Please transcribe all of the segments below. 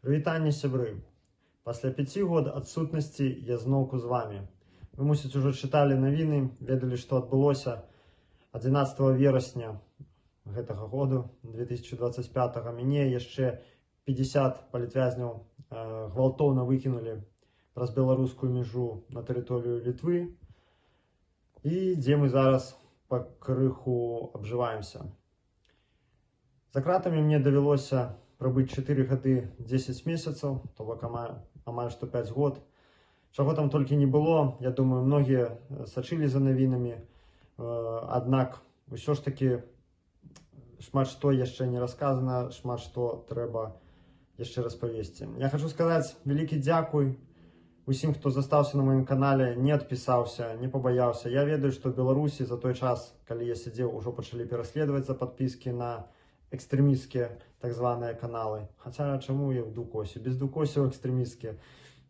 Прывітанне, сябры. Пасля 5 год адсутнасці я зноўку з вами. Вы, мусіць, ужо чыталі навіны, ведалі, што адбылося 11 верасня гэтага году, 2025. Мяне яшчэ 50 палітвязняў гвалтоўна выкінулі праз беларускую мяжу на тэрыторыю Літвы, і дзе мы зараз пакрыху абжываемся. За кратамі мне давялося прабыць 4 гады 10 месяцаў, то бок амаль што 5 год. Чаго там толькі не было, я думаю, многія сачылі за навінамі, аднак усё ж такі шмат што яшчэ не расказана, шмат што трэба яшчэ распавесці. Я хочу сказаць вялікі дзякуй усім, хто застаўся на маім канале, не адпісаўся, не пабаяўся. Я ведаю, што ў Беларусі за той час, калі я сядзеў, ужо пачалі пераследаваць за падпіскі на экстрэмісцкія так званыя каналы. Хаця чаму я в дукосе? Без дукосів экстрэмісцкія.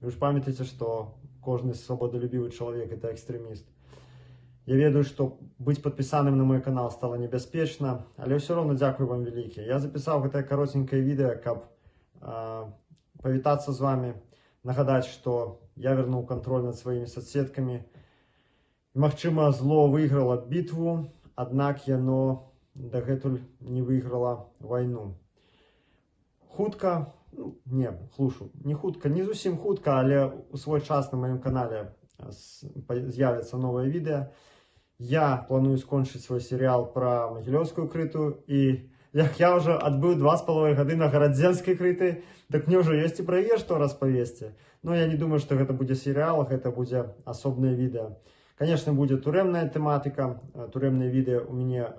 Вы ж памятаеце, што кожны свабодалюбівы чалавек это экстрэміст. Я ведаю, што быць падпісаным на мой канал стала небяспечна, але ўсё роўна дзякую вам вялікі. Я запісаў гэтае каротенькае відэа, каб павітацца з вами, нагадаць, што я вярнуў кантроль над сваімі соцсеткамі. Магчыма, зло выйграла бітву, аднак яно дагэтуль не выйграла вайну. Хутка, не хутка, не зусім хутка, але у свой час на маім канале з'явіцца новае відэа. Я планую скончыць свой серыял пра Магілёўскую крыту, і як я ўжо адбыў 2,5 гады на гарадзенскай крыты, так мне ўжо ёсць і пра яе што распавесці. Но я не думаю, што гэта будзе серыял, гэта будзе асобнае відэа. Конечно, будзе турэмная тэматыка, турэмныя відэа у мяне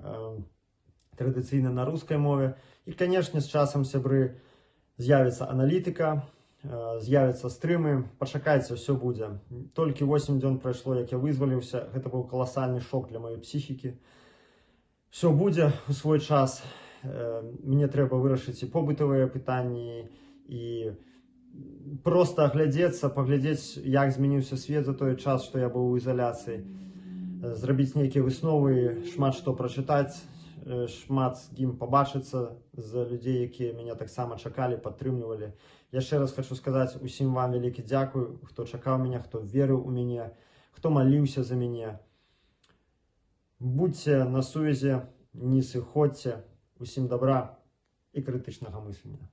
традыцыйна на рускай мове. І, конечно, з часам, сябры, з'явіцца аналітыка, з'явяцца стрымы. Пачакайце, ўсё будзе. Толькі 8 дзён прайшло, як я вызваліўся. Гэта быў каласальны шок для маёй псіхікі. Всё будзе у свой час. Мне трэба вырашыць і побытавыя пытанні, і проста аглядзецца, паглядзець, як змяніўся свет за той час, што я быў у ізаляцыі. Зрабіць нейкія высновы, шмат што прачытаць, шмат з кім пабачыцца, з людзей, якія мяне таксама чакалі, падтрымлівалі. Яшчэ раз хочу сказаць усім вам вялікі дзякуй, хто чакаў мяне, хто верыў у мяне, хто маліўся за мяне. Будьце на сувязі, не сыходзьце. Усім добра і крытычнага мыслення.